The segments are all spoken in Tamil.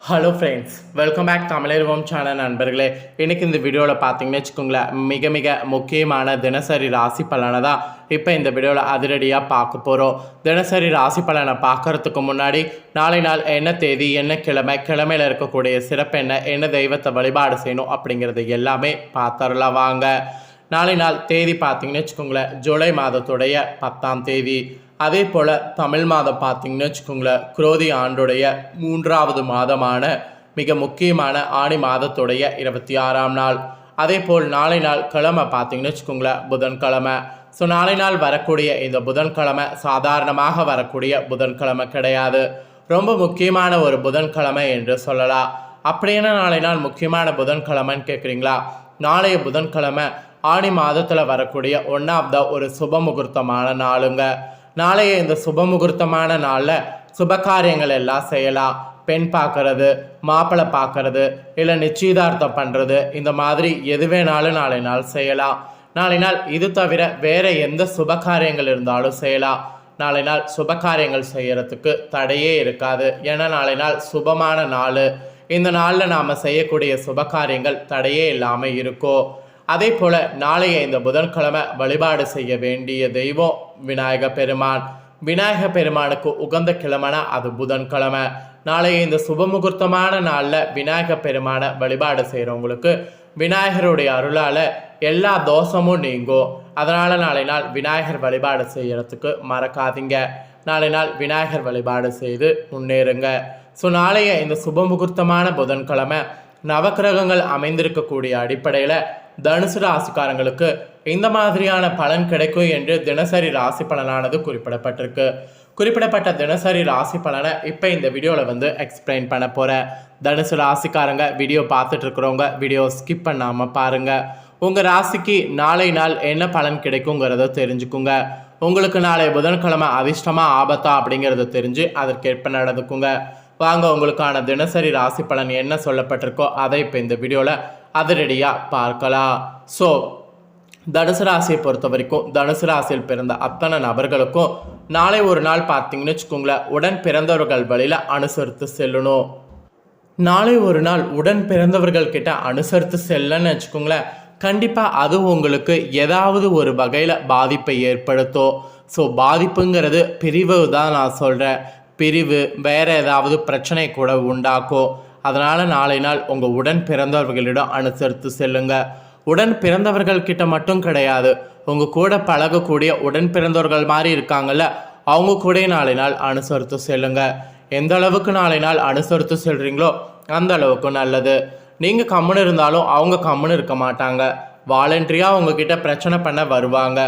ஹலோ ஃப்ரெண்ட்ஸ், வெல்கம் பேக் தமிழர்வோம் சேனல் நண்பர்களே. இன்றைக்கி இந்த வீடியோவில் பார்த்தீங்கன்னு வச்சுக்கோங்களேன், மிக மிக முக்கியமான தினசரி ராசி பலனை தான் இப்போ இந்த வீடியோவில் அதிரடியாக பார்க்க போகிறோம். தினசரி ராசி பலனை பார்க்குறதுக்கு முன்னாடி நாளை நாள் என்ன தேதி, என்ன கிழமை, கிழமையில் இருக்கக்கூடிய சிறப்பு என்ன தெய்வத்தை வழிபாடு செய்யணும் அப்படிங்கிறது எல்லாமே பார்த்துடலாம் வாங்க. நாளை நாள் தேதி பார்த்தீங்கன்னு வச்சுக்கோங்களேன், ஜூலை மாதத்துடைய 10ஆம் தேதி. அதே போல் தமிழ் மாதம் பார்த்திங்கன்னு வச்சுக்கோங்களேன், குரோதி ஆண்டுடைய 3வது மாதமான மிக முக்கியமான ஆணி மாதத்துடைய 26ஆம் நாள். அதே போல் நாளை நாள் கிழமை பார்த்திங்கன்னு வச்சுக்கோங்களேன், புதன்கிழமை. ஸோ நாளை நாள் வரக்கூடிய இந்த புதன்கிழமை சாதாரணமாக வரக்கூடிய புதன்கிழமை கிடையாது, ரொம்ப முக்கியமான ஒரு புதன்கிழமை என்று சொல்லலாம். அப்படின்னா நாளை நாள் முக்கியமான புதன்கிழமைன்னு கேட்குறீங்களா? நாளைய புதன்கிழமை ஆணி மாதத்தில் வரக்கூடிய ஒரு சுப முகூர்த்தமான நாளுங்க. நாளைய இந்த சுப முகூர்த்தமான நாளில் சுபகாரியங்கள் எல்லாம் செய்யலாம். பெண் பார்க்கறது, மாப்பிள்ளை பார்க்கறது, இல்லை நிச்சயதார்த்தம் பண்ணுறது, இந்த மாதிரி எது வேணாலும் நாளை நாள் செய்யலாம். நாளை நாள் இது தவிர வேறு எந்த சுபகாரியங்கள் இருந்தாலும் செய்யலாம். நாளை நாள் சுபகாரியங்கள் செய்கிறதுக்கு தடையே இருக்காது. ஏன்னா நாளை நாள் சுபமான நாள். இந்த நாளில் நாம் செய்யக்கூடிய சுபகாரியங்கள் தடையே இல்லாமல் இருக்கும். அதே போல் நாளைய இந்த புதன்கிழமை வழிபாடு செய்ய வேண்டிய தெய்வம் விநாயக பெருமான். விநாயக பெருமானுக்கு உகந்த கிழமைனா அது புதன்கிழமை. நாளைய இந்த சுபமுகூர்த்தமான நாளில் விநாயக பெருமானை வழிபாடு செய்கிறவங்களுக்கு விநாயகருடைய அருளால் எல்லா தோஷமும் நீங்கும். அதனால் நாளை நாள் விநாயகர் வழிபாடு செய்கிறதுக்கு மறக்காதீங்க. நாளை நாள் விநாயகர் வழிபாடு செய்து முன்னேறுங்க. ஸோ நாளைய இந்த சுபமுகூர்த்தமான புதன்கிழமை நவக்கிரகங்கள் அமைந்திருக்கக்கூடிய அடிப்படையில் தனுசு ராசிக்காரங்களுக்கு இந்த மாதிரியான பலன் கிடைக்கும் என்று தினசரி ராசி பலனானது குறிப்பிடப்பட்டிருக்கு. குறிப்பிடப்பட்ட தினசரி ராசி பலனை இப்போ இந்த வீடியோவில் எக்ஸ்பிளைன் பண்ண போகிறேன். தனுசு ராசிக்காரங்க வீடியோ பார்த்துட்ருக்குறவங்க வீடியோ ஸ்கிப் பண்ணாமல் பாருங்கள். உங்கள் ராசிக்கு நாளை நாள் என்ன பலன் கிடைக்குங்கிறத தெரிஞ்சுக்குங்க. உங்களுக்கு நாளை புதன்கிழமை அதிர்ஷ்டமாக ஆபத்தா அப்படிங்கிறத தெரிஞ்சு அதற்கேற்ப நடந்துக்குங்க. வாங்க, உங்களுக்கான தினசரி ராசி பலன் என்ன சொல்லப்பட்டிருக்கோ அதை இப்போ இந்த வீடியோவில் அதிரடியாக பார்க்கலாம். ஸோ தனுசு ராசியை பொறுத்த வரைக்கும் தனுசு ராசியில் பிறந்த அத்தனை நபர்களுக்கும் நாளை ஒரு நாள் பார்த்தீங்கன்னு வச்சுக்கோங்களேன், உடன் பிறந்தவர்கள் வழியில் அனுசரித்து செல்லணும். நாளை ஒரு நாள் உடன் பிறந்தவர்கள் கிட்ட அனுசரித்து செல்லன்னு வச்சுக்கோங்களேன், கண்டிப்பாக அது உங்களுக்கு ஏதாவது ஒரு வகையில் பாதிப்பை ஏற்படுத்தும். ஸோ பாதிப்புங்கிறது பிரிவு தான் நான் சொல்கிறேன். பிரிவு வேறு ஏதாவது பிரச்சனை கூட உண்டாக்கும். அதனால் நாளை நாள் உங்கள் உடன் பிறந்தவர்களிடம் அனுசரித்து செல்லுங்க. உடன் பிறந்தவர்கள்கிட்ட மட்டும் கிடையாது, உங்கள் கூட பழகக்கூடிய உடன் பிறந்தவர்கள் மாதிரி இருக்காங்கள்ல, அவங்க கூட நாளை நாள் அனுசரித்து செல்லுங்க. எந்த அளவுக்கு நாளை நாள் அனுசரித்து செல்கிறீங்களோ அந்த அளவுக்கு நல்லது. நீங்கள் கம்முன்னு இருந்தாலும் அவங்க கம்முன்னு இருக்க மாட்டாங்க. வாலண்டரியாக உங்ககிட்ட பிரச்சனை பண்ண வருவாங்க.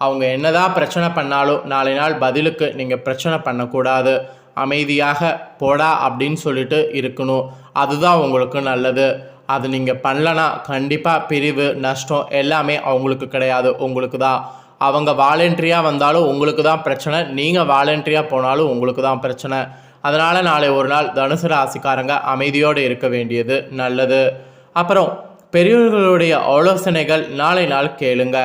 அவங்க என்னதான் பிரச்சனை பண்ணாலும் நாளை நாள் பதிலுக்கு நீங்கள் பிரச்சனை பண்ணக்கூடாது. அமைதியாக போடா அப்படின்னு சொல்லிட்டு இருக்கணும். அதுதான் உங்களுக்கு நல்லது. அது நீங்கள் பண்ணலனா கண்டிப்பாக பிரிவு, நஷ்டம் எல்லாமே அவங்களுக்கு கிடையாது, உங்களுக்கு தான். அவங்க வாலண்டரியாக வந்தாலும் உங்களுக்கு தான் பிரச்சனை, நீங்கள் வாலண்டரியாக போனாலும் உங்களுக்கு தான் பிரச்சனை. அதனால் நாளை ஒரு நாள் தனுசு ராசிக்காரங்க அமைதியோடு இருக்க வேண்டியது நல்லது. அப்புறம் பெரியவர்களுடைய ஆலோசனைகள் நாளை நாள் கேளுங்க.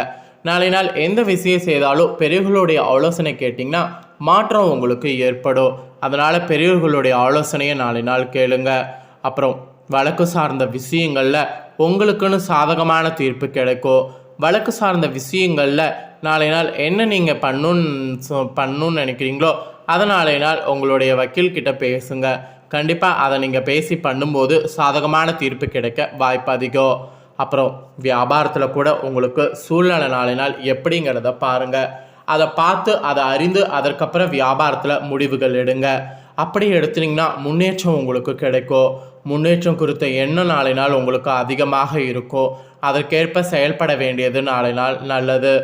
நாளை நாள் எந்த விஷயம் செய்தாலும் பெரியவர்களுடைய ஆலோசனை கேட்டிங்கன்னா மாற்றம் உங்களுக்கு ஏற்படும். அதனால் பெரியவர்களுடைய ஆலோசனையை நாளை நாள் கேளுங்க. அப்புறம் வழக்கு சார்ந்த விஷயங்களில் உங்களுக்குன்னு சாதகமான தீர்ப்பு கிடைக்கும். வழக்கு சார்ந்த விஷயங்களில் நாளை நாள் என்ன நீங்கள் பண்ணணுன்னு நினைக்கிறீங்களோ அதை நாளை நாள் உங்களுடைய வக்கீல்கிட்ட பேசுங்க. கண்டிப்பாக அதை நீங்கள் பேசி பண்ணும்போது சாதகமான தீர்ப்பு கிடைக்க வாய்ப்பு அதிகம். அப்புறம் வியாபாரத்தில் கூட உங்களுக்கு சூழ்நிலை நாளை நாள் எப்படிங்கிறத பாருங்கள். அதை பார்த்து அதை அறிந்து அதற்கப்புறம் வியாபாரத்தில் முடிவுகள் எடுங்க. அப்படி எடுத்துட்டிங்கன்னா முன்னேற்றம் உங்களுக்கு கிடைக்கும். முன்னேற்றம் குறித்த எண்ணம் நாளை நாள் உங்களுக்கு அதிகமாக இருக்கும். அதற்கேற்ப செயல்பட வேண்டியது நாளை நாள் நல்லது.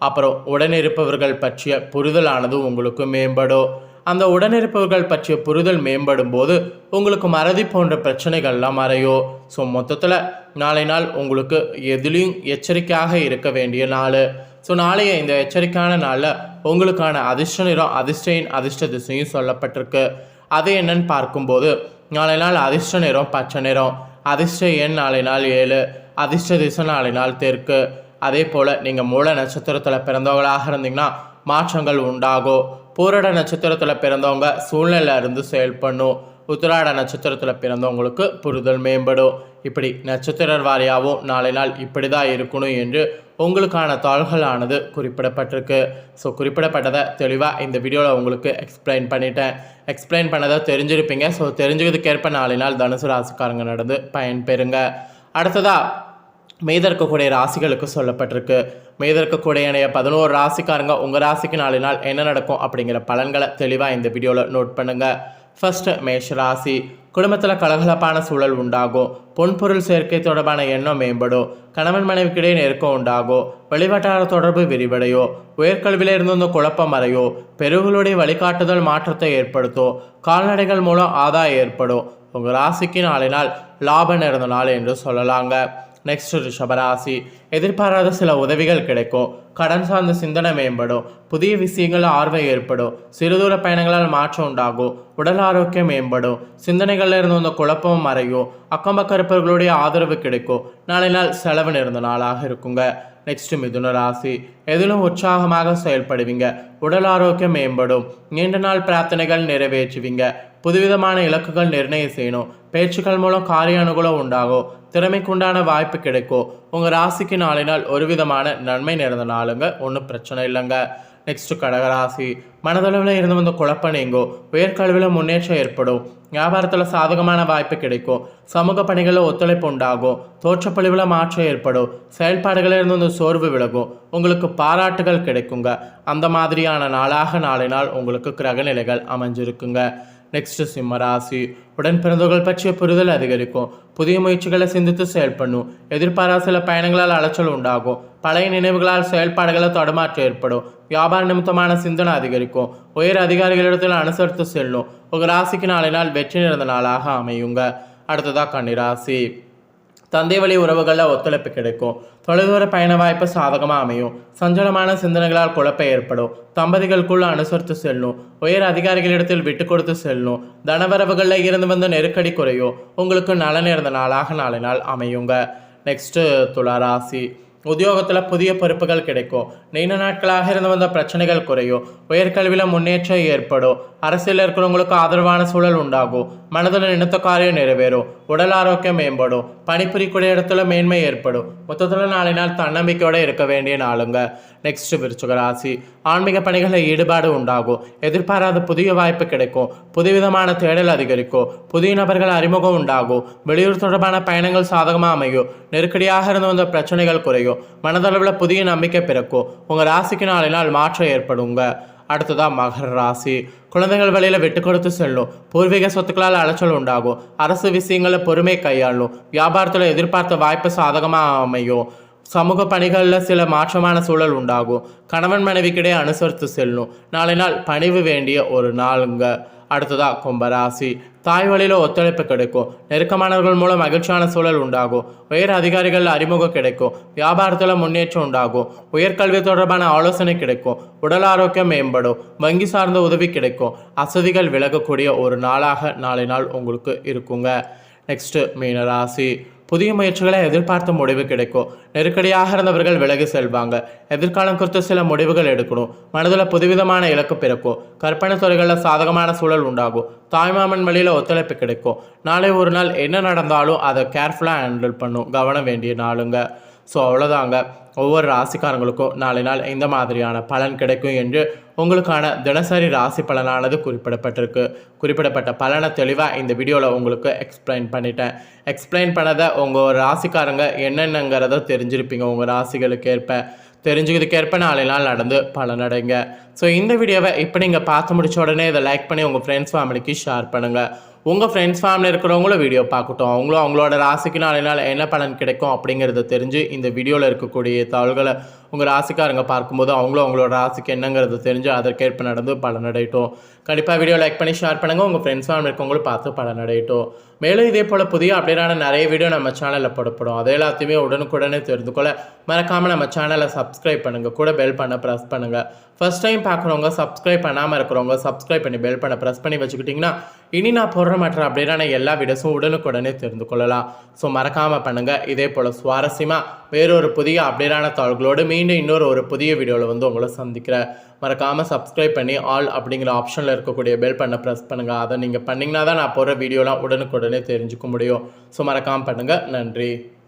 அப்புறம் உடனிருப்பவர்கள் பற்றிய புரிதலானது உங்களுக்கு மேம்படும். அந்த உடனிருப்பவர்கள் பற்றிய புரிதல் மேம்படும் போது உங்களுக்கு மறதி போன்ற பிரச்சனைகள்லாம் மறையும். ஸோ மொத்தத்தில் நாளை நாள் உங்களுக்கு எதுலேயும் எச்சரிக்கையாக இருக்க வேண்டிய நாள். ஸோ நாளைய இந்த எச்சரிக்கையான நாளில் உங்களுக்கான அதிர்ஷ்ட நிறம், அதிர்ஷ்ட திசையும் சொல்லப்பட்டிருக்கு. அது என்னன்னு பார்க்கும்போது நாளை நாள் அதிர்ஷ்ட நிறம் பச்சை நிறம், அதிர்ஷ்ட எண் நாளை நாள் 7, அதிர்ஷ்ட திசை நாளை நாள் தெற்கு. அதே போல் நீங்கள் மூல நட்சத்திரத்தில் பிறந்தவங்களாக இருந்தீங்கன்னா மாற்றங்கள் உண்டாகும். பூரட நட்சத்திரத்தில் பிறந்தவங்க சூழ்நிலை இருந்து செயல்படணும். உத்திராட நட்சத்திரத்தில் பிறந்தவங்களுக்கு புரிதல் மேம்படும். இப்படி நட்சத்திர வாரியாகவும் நாளை நாள் இப்படி தான் இருக்கணும் என்று உங்களுக்கான தாள்களானது குறிப்பிடப்பட்டிருக்கு. ஸோ குறிப்பிடப்பட்டதை தெளிவாக இந்த வீடியோவில் உங்களுக்கு எக்ஸ்பிளைன் பண்ணதை தெரிஞ்சிருப்பீங்க. ஸோ தெரிஞ்சுக்கிறதுக்கேற்ப நாளை நாள் தனுசு ராசிக்காரங்க நடந்து பயன்பெறுங்க. அடுத்ததாக மீத இருக்கக்கூடிய ராசிகளுக்கு சொல்லப்பட்டிருக்கு. மீத இருக்கக்கூடிய 11 ராசிக்காரங்க உங்கள் ராசிக்கு நாளை நாள் என்ன நடக்கும் அப்படிங்கிற பலன்களை தெளிவாக இந்த வீடியோவில் நோட் பண்ணுங்கள். ஃபர்ஸ்ட் மேஷ ராசி. குடும்பத்தில் கலகலப்பான சூழல் உண்டாகும். பொன்பொருள் சேர்க்கை தொடர்பான எண்ணம் மேம்படும். கணவன் மனைவிக்கிடையே நெருக்கம் உண்டாகும். வெளிவட்டார தொடர்பு விரிவடையோ. உயர்கல்வியில் இருந்து வந்த குழப்பம் மறையோ. பெருகளுடைய வழிகாட்டுதல் மாற்றத்தை ஏற்படுத்தும். கால்நடைகள் மூலம் ஆதாயம் ஏற்படும். உங்கள் ராசிக்கு நாளை நாள் லாபம் நிறைந்த நாள் என்று சொல்லலாங்க. நெக்ஸ்ட் ரிஷபராசி. எதிர்பாராத சில உதவிகள் கிடைக்கும். கடன் சார்ந்த சிந்தனை மேம்படும். புதிய விஷயங்கள் ஆர்வம் ஏற்படும். சிறுதூர பயணங்களால் மாற்றம் உண்டாகும். உடல் ஆரோக்கியம் மேம்படும். சிந்தனைகளில் இருந்து வந்த குழப்பமும் மறையும். அக்கம்பக்க இருப்பவர்களுடைய ஆதரவு கிடைக்கும். நாளை நாள் செலவு நிறைந்த நாளாக இருக்குங்க. நெக்ஸ்ட் மிதுன ராசி. எதிலும் உற்சாகமாக செயல்படுவீங்க. உடல் ஆரோக்கியம் மேம்படும். நீண்ட நாள் பிரார்த்தனைகள் நிறைவேற்றுவீங்க. புதுவிதமான இலக்குகள் நிர்ணயம் செய்யணும். பேச்சுக்கள் மூலம் காரிய அனுகூலம் உண்டாகும். திறமைக்குண்டான வாய்ப்பு கிடைக்கும். உங்கள் ராசிக்கு நாளை நாள் ஒரு விதமான நன்மை நிறைந்த நாளுங்க. ஒன்றும் பிரச்சனை இல்லைங்க. நெக்ஸ்ட் கடகராசி. மனதளவில் இருந்து வந்த குழப்பம் நீங்கும். உயர்கல்வியில் முன்னேற்றம் ஏற்படும். வியாபாரத்தில் சாதகமான வாய்ப்பு கிடைக்கும். சமூக பணிகளில் ஒத்துழைப்பு உண்டாகும். தோற்றப்பொழிவில் மாற்றம் ஏற்படும். செயல்பாடுகளில் இருந்து வந்த சோர்வு விலகும். உங்களுக்கு பாராட்டுகள் கிடைக்குங்க. அந்த மாதிரியான நாளாக நாளை நாள் உங்களுக்கு கிரகநிலைகள் அமைஞ்சிருக்குங்க. நெக்ஸ்ட் சிம்மராசி. உடன் பிறந்தவர்கள் பற்றிய புரிதல் அதிகரிக்கும். புதிய முயற்சிகளை சிந்தித்து செயல்படணும். எதிர்பாராத சில பயணங்களால் அலைச்சல் உண்டாகும். பழைய நினைவுகளால் செயல்பாடுகளை தடுமாற்றம் ஏற்படும். வியாபார நிமித்தமான சிந்தனை அதிகரிக்கும். உயர் அதிகாரிகளிடத்தில் அனுசரித்து செல்லணும். உங்கள் ராசிக்கு நாளை நாள் வெற்றி நிறைந்த நாளாக அமையுங்க. அடுத்ததாக கன்னிராசி. தந்தை வழி உறவுகளில் ஒத்துழைப்பு கிடைக்கும். தொலைதூர பயண வாய்ப்பு சாதகமாக அமையும். சஞ்சலமான சிந்தனைகளால் குழப்பம் ஏற்படும். தம்பதிகளுக்குள்ள அனுசரித்து செல்லணும். உயர் அதிகாரிகளிடத்தில் விட்டு கொடுத்து செல்லணும். தனவரவுகளில் இருந்து வந்த நெருக்கடி குறையும். உங்களுக்கு நலன் இருந்த நாளாக நாளை நாள் அமையுங்க. நெக்ஸ்ட்டு துளாராசி. உத்தியோகத்தில் புதிய பொறுப்புகள் கிடைக்கும். நீண்ட நாட்களாக இருந்து வந்த பிரச்சனைகள் குறையும். உயர்கல்வியில் முன்னேற்றம் ஏற்படும். அரசியலில் இருக்கிறவங்களுக்கு ஆதரவான சூழல் உண்டாகும். மனதில் நினைத்த காரியம் நிறைவேறும். உடல் ஆரோக்கியம் மேம்படும். பணிபுரியக்கூடிய இடத்துல மேன்மை ஏற்படும். மொத்தத்தில் நாளை நாள் தன்னம்பிக்கையோடு இருக்க வேண்டிய நாளுங்க. நெக்ஸ்ட் விருச்சிக ராசி. ஆன்மீக பணிகளில் ஈடுபாடு உண்டாகும். எதிர்பாராத புதிய வாய்ப்பு கிடைக்கும். புதுவிதமான தேடல் அதிகரிக்கும். புதிய நபர்கள் அறிமுகம் உண்டாகும். வெளியூர் தொடர்பான பயணங்கள் சாதகமாக அமையும். நெருக்கடியாக இருந்து வந்த பிரச்சனைகள் குறையும். மனதளவில் புதிய நம்பிக்கை பிறக்கும். உங்கள் ராசிக்கு நாளை நாள் மாற்றம் ஏற்படுங்க. அடுத்ததாக மகர ராசி. குழந்தைகள் வழியில் விட்டு கொடுத்து செல்லும். பூர்வீக சொத்துக்களால் அலைச்சல் உண்டாகும். அரசு விஷயங்களில் பொறுமை கையாளணும். வியாபாரத்தில் எதிர்பார்த்த வாய்ப்பு சாதகமாக அமையும். சமூக பணிகளில் சில மாற்றமான சூழல் உண்டாகும். கணவன் மனைவிக்கிடையே அனுசரித்து செல்லணும். நாளை நாள் பணிவு வேண்டிய ஒரு நாளுங்க. அடுத்ததாக கும்பராசி. தாய் வழியில் ஒத்துழைப்பு கிடைக்கும். நெருக்கமானவர்கள் மூலம் மகிழ்ச்சியான சூழல் உண்டாகும். உயர் அதிகாரிகள் அறிமுகம் கிடைக்கும். வியாபாரத்தில் முன்னேற்றம் உண்டாகும். உயர்கல்வி தொடர்பான ஆலோசனை கிடைக்கும். உடல் ஆரோக்கியம் மேம்படும். வங்கி சார்ந்த உதவி கிடைக்கும். அசதிகள் விலகக்கூடிய ஒரு நாளாக நாளை நாள் உங்களுக்கு இருக்குங்க. நெக்ஸ்ட்டு மீனராசி. புதிய முயற்சிகளை எதிர்பார்த்த முடிவு கிடைக்கும். நெருக்கடியாக இருந்தவர்கள் விலகி செல்வாங்க. எதிர்காலம் குறித்து சில முடிவுகள் எடுக்கணும். மனதில் புதுவிதமான இலக்கு பிறக்கும். கற்பனை துறைகளில் சாதகமான சூழல் உண்டாகும். தாய்மாமன் வழியில் ஒத்துழைப்பு கிடைக்கும். நாளை ஒரு நாள் என்ன நடந்தாலும் அதை கேர்ஃபுல்லாக ஹேண்டில் பண்ணும். கவனம் வேண்டிய நாளுங்க. ஸோ அவ்வளோதாங்க. ஒவ்வொரு ராசிக்காரங்களுக்கும் நாளை நாள் இந்த மாதிரியான பலன் கிடைக்கும் என்று உங்களுக்கான தினசரி ராசி பலனானது குறிப்பிடப்பட்ட பலனை தெளிவாக இந்த வீடியோவில் உங்களுக்கு எக்ஸ்பிளைன் பண்ணதை உங்கள் ராசிக்காரங்க என்னென்னங்கிறத தெரிஞ்சிருப்பீங்க. உங்கள் ராசிகளுக்கு தெரிஞ்சுக்கிறதுக்கேற்ப நாளை நாள் நடந்து பலனடைங்க. ஸோ இந்த வீடியோவை இப்போ நீங்கள் பார்த்து முடிச்ச உடனே இதை லைக் பண்ணி உங்கள் ஃப்ரெண்ட்ஸ் ஃபேமிலிக்கு ஷேர் பண்ணுங்கள். உங்கள் ஃப்ரெண்ட்ஸ் ஃபேமிலி இருக்கிறவங்களும் வீடியோ பார்க்கட்டும். அவங்களோட ராசிக்கு நாளை நாள் என்ன பலன் கிடைக்கும் அப்படிங்கிறத தெரிஞ்சு இந்த வீடியோவில் இருக்கக்கூடிய தாள்களை உங்கள் ராசிக்காரங்க பார்க்கும்போது அவங்களோட ராசிக்கு என்னங்கிறது தெரிஞ்சு அதற்கேற்ப நடந்து பலனடையட்டும். கண்டிப்பாக வீடியோ லைக் பண்ணி ஷேர் பண்ணுங்கள். உங்கள் ஃப்ரெண்ட்ஸ் ஃபேமிலி இருக்கவங்களும் பார்த்து பலனடையட்டும். மேலும் இதே போல் புதிய அப்டேட்டான நிறைய வீடியோ நம்ம சேனலில் போடப்படும். அது எல்லாத்தையுமே உடனுக்குடனே தெரிந்து கொள்ள மறக்காமல் நம்ம சேனலை சப்ஸ்கிரைப் பண்ணுங்கள். கூட பெல் பண்ண ப்ரெஸ் பண்ணுங்கள். ஃபர்ஸ்ட் டைம் பார்க்குறவங்க, சப்ஸ்கிரைப் பண்ணாமல் இருக்கிறவங்க சப்ஸ்கிரைப் பண்ணி பெல் பண்ண ப்ரெஸ் பண்ணி வச்சுக்கிட்டிங்கன்னா இனி நான் போடுற மற்ற அப்டேட்டான எல்லா வீடியோஸும் உடனுக்குடனே தெரிந்து கொள்ளலாம். ஸோ மறக்காமல் பண்ணுங்கள். இதே போல் சுவாரஸ்யமாக வேறொரு புதிய அப்டேட்டான தாள்களோடு மீண்டும் இன்னொரு ஒரு புதிய வீடியோவில் வந்து உங்களை சந்திக்கிறேன். மறக்காமல் சப்ஸ்கிரைப் பண்ணி ஆல் அப்படிங்கிற ஆப்ஷனில் இருக்கக்கூடிய பெல் பண்ண ப்ரெஸ் பண்ணுங்கள். அதை நீங்கள் பண்ணிங்கன்னா தான் நான் போகிற வீடியோலாம் உடனுக்குடனே தெரிஞ்சுக்க முடியும். ஸோ மறக்காமல் பண்ணுங்கள். நன்றி.